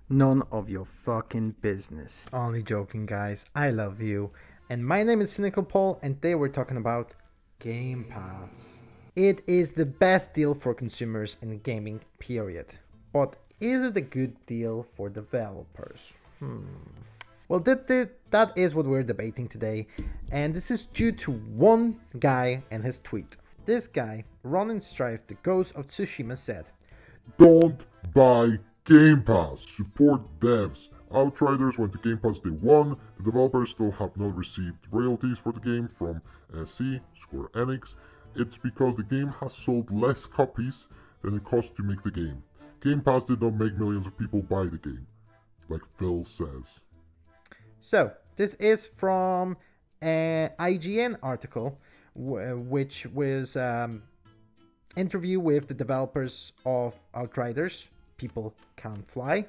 None of your fucking business. Only joking, guys. I love you. And my name is Cynical Paul, and today we're talking about Game Pass. It is the best deal for consumers in gaming, period. But is it a good deal for developers? Well, that is what we're debating today, and this is due to one guy and his tweet. This guy, Ronin Strife, the Ghost of Tsushima, said, Don't buy Game Pass. Support devs. Outriders went to Game Pass day one. The developers still have not received royalties for the game from Square Enix. It's because the game has sold less copies than it cost to make the game. Game Pass did not make millions of people buy the game, like Phil says. So, this is from an IGN article, which was interview with the developers of Outriders. People Can Fly.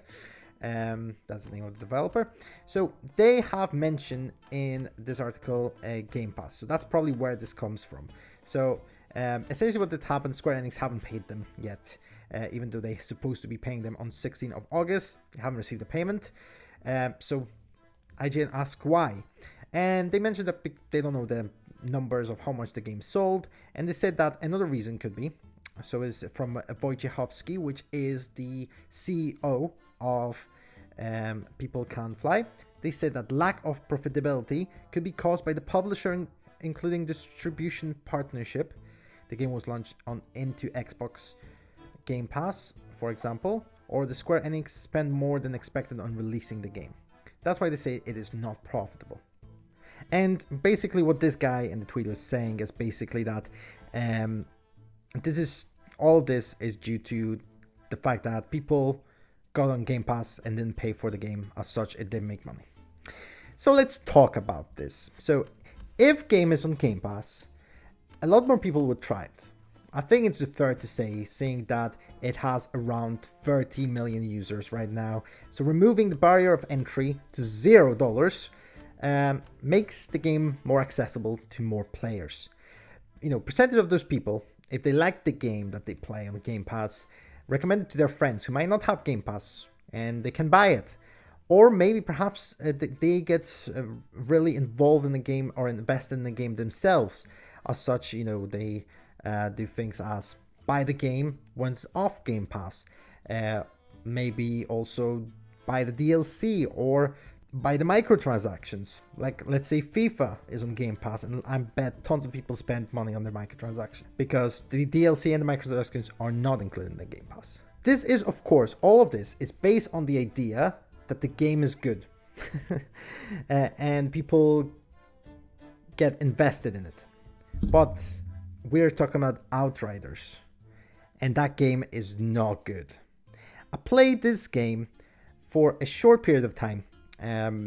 That's the name of the developer. So they have mentioned in this article Game Pass. So that's probably where this comes from. So essentially what did happen, Square Enix haven't paid them yet. Even though they're supposed to be paying them on 16th of August. They haven't received the payment. So IGN asked why. And they mentioned that they don't know the numbers of how much the game sold. And they said that another reason could be, so it's from Wojciechowski, which is the CEO of People Can Fly. They said that lack of profitability could be caused by the publisher, including distribution partnership. The game was launched into Xbox Game Pass, for example, or the Square Enix spent more than expected on releasing the game. That's why they say it is not profitable. And basically what this guy in the tweet was saying is basically that all this is due to the fact that people got on Game Pass and didn't pay for the game. As such, it didn't make money. So let's talk about this. So if game is on Game Pass, a lot more people would try it. I think it's fair to say, seeing that it has around 30 million users right now. So removing the barrier of entry to $0 makes the game more accessible to more players. Percentage of those people, if they like the game that they play on Game Pass, recommend it to their friends who might not have Game Pass and they can buy it. Or maybe perhaps they get really involved in the game or invest in the game themselves. As such, they do things as buy the game once off Game Pass. Maybe also buy the DLC or buy the microtransactions. Like, let's say FIFA is on Game Pass, and I bet tons of people spend money on their microtransactions because the DLC and the microtransactions are not included in the Game Pass. This is, of course, all of this is based on the idea that the game is good and people get invested in it. But we're talking about Outriders, and that game is not good. I played this game for a short period of time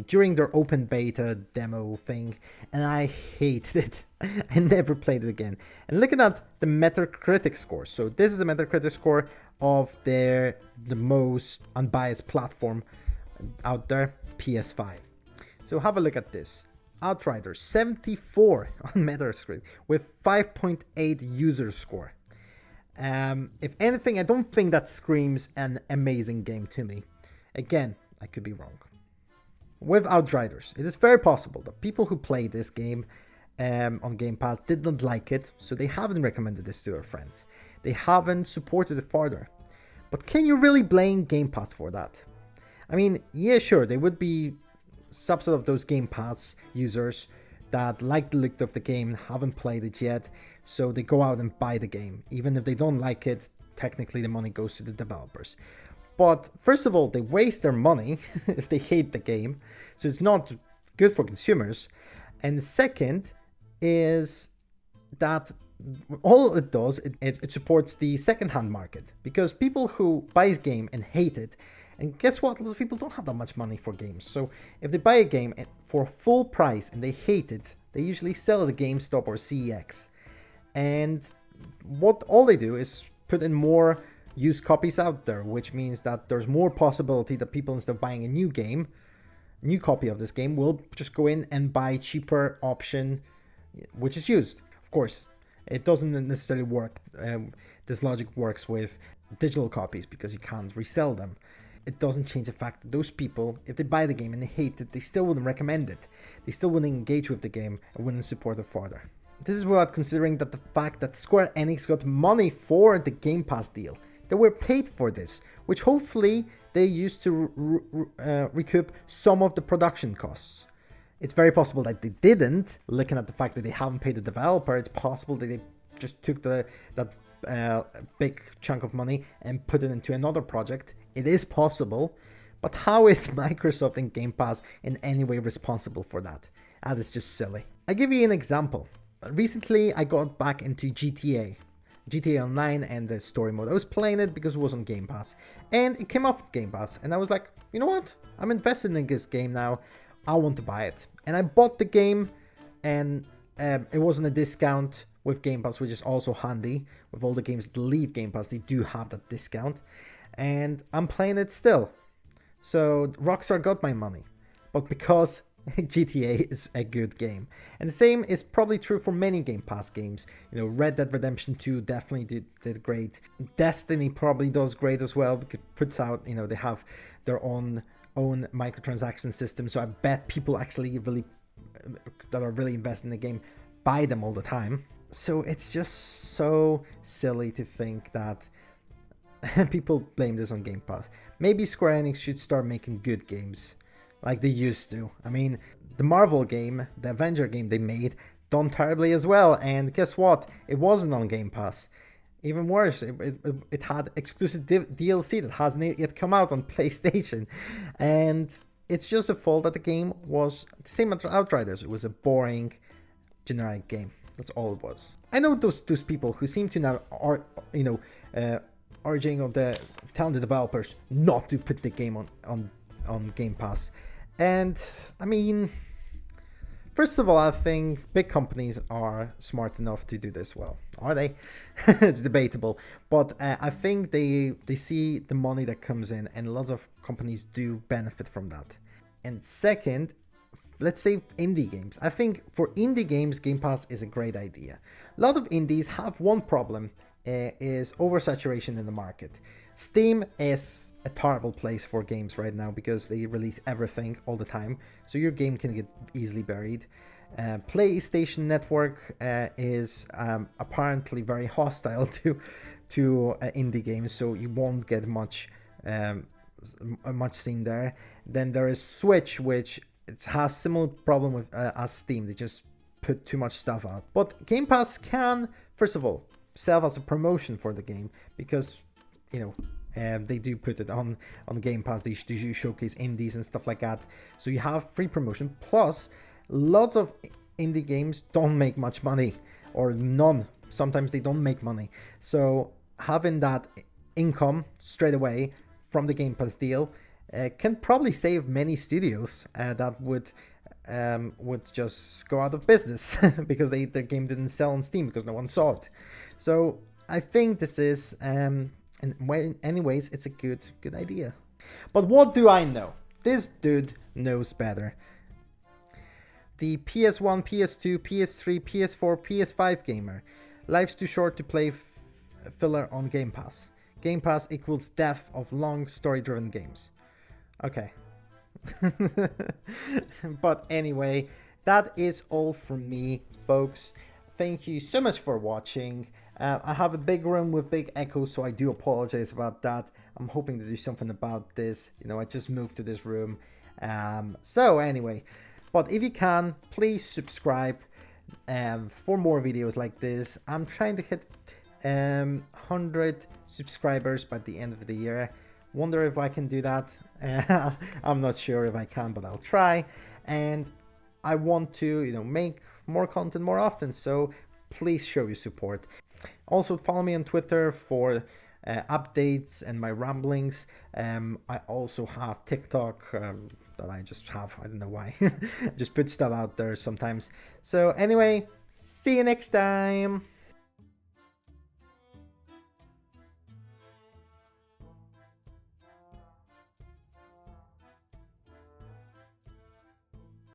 during their open beta demo thing, and I hated it. I never played it again. And looking at the Metacritic score, so this is the Metacritic score of the most unbiased platform out there, PS5. So have a look at this. Outriders 74 on Metacritic with 5.8 user score. If anything, I don't think that screams an amazing game to me. Again, I could be wrong. With Outriders, it is very possible that people who play this game on Game Pass did not like it, so they haven't recommended this to their friends. They haven't supported it further. But can you really blame Game Pass for that? I mean, yeah, sure, there would be subset of those Game Pass users that like the look of the game, haven't played it yet, so they go out and buy the game. Even if they don't like it, technically the money goes to the developers. But first of all, they waste their money if they hate the game, so it's not good for consumers. And second is that all it does, it supports the second-hand market, because people who buy a game and hate it, and guess what, those people don't have that much money for games. So if they buy a game for full price and they hate it, they usually sell it at GameStop or CEX. And what all they do is put in more used copies out there, which means that there's more possibility that people, instead of buying a new copy of this game, will just go in and buy cheaper option, which is used. Of course, it doesn't necessarily work. this logic works with digital copies because you can't resell them. It doesn't change the fact that those people, if they buy the game and they hate it, they still wouldn't recommend it. They still wouldn't engage with the game and wouldn't support it further. This is without considering that the fact that Square Enix got money for the Game Pass deal. They were paid for this, which hopefully they used to recoup some of the production costs. It's very possible that they didn't, looking at the fact that they haven't paid the developer. It's possible that they just took that big chunk of money and put it into another project. It is possible, but how is Microsoft and Game Pass in any way responsible for that? That is just silly. I'll give you an example. Recently, I got back into GTA Online and the story mode. I was playing it because it was on Game Pass, and it came off Game Pass, and I was like, you know what? I'm invested in this game now. I want to buy it. And I bought the game, and it wasn't a discount with Game Pass, which is also handy. With all the games that leave Game Pass, they do have that discount. And I'm playing it still. So Rockstar got my money. But because GTA is a good game. And the same is probably true for many Game Pass games. You know, Red Dead Redemption 2 definitely did great. Destiny probably does great as well, because it puts out, you know, they have their own microtransaction system. So I bet people actually that are really invested in the game buy them all the time. So it's just so silly to think that people blame this on Game Pass. Maybe Square Enix should start making good games like they used to. I mean, the Marvel game, the Avenger game they made, done terribly as well. And guess what? It wasn't on Game Pass. Even worse, it had exclusive DLC that hasn't yet come out on PlayStation. And it's just the fault that the game was the same as Outriders. It was a boring, generic game. That's all it was. I know those people who seem to now are, urging of telling the developers not to put the game on Game Pass. And I mean, first of all, I think big companies are smart enough to do this well. Are they? It's debatable. But I think they see the money that comes in, and lots of companies do benefit from that. And second, let's say indie games. I think for indie games, Game Pass is a great idea. A lot of indies have one problem, is oversaturation in the market. Steam is a terrible place for games right now because they release everything all the time, so your game can get easily buried. PlayStation Network is apparently very hostile to indie games, so you won't get much seen there. Then there is Switch, which it has similar problem with as Steam. They just put too much stuff out. But Game Pass can, first of all, serve as a promotion for the game because, you know, they do put it on Game Pass. They do showcase indies and stuff like that. So you have free promotion. Plus, lots of indie games don't make much money, or none. Sometimes they don't make money. So having that income straight away from the Game Pass deal can probably save many studios that would just go out of business because their game didn't sell on Steam because no one saw it. So I think this is anyways, it's a good idea. But what do I know? This dude knows better. The PS1, PS2, PS3, PS4, PS5 gamer. Life's too short to play filler on Game Pass. Game Pass equals death of long story-driven games. Okay. But anyway, that is all from me, folks. Thank you so much for watching. I have a big room with big echo, so I do apologize about that. I'm hoping to do something about this. You know, I just moved to this room. So anyway, but if you can, please subscribe for more videos like this. I'm trying to hit 100 subscribers by the end of the year. Wonder if I can do that. I'm not sure if I can, but I'll try. And I want to, you know, make more content more often, so please show your support. Also follow me on Twitter for updates and my ramblings. I also have TikTok that I just have. I don't know why. Just put stuff out there sometimes. So anyway, see you next time.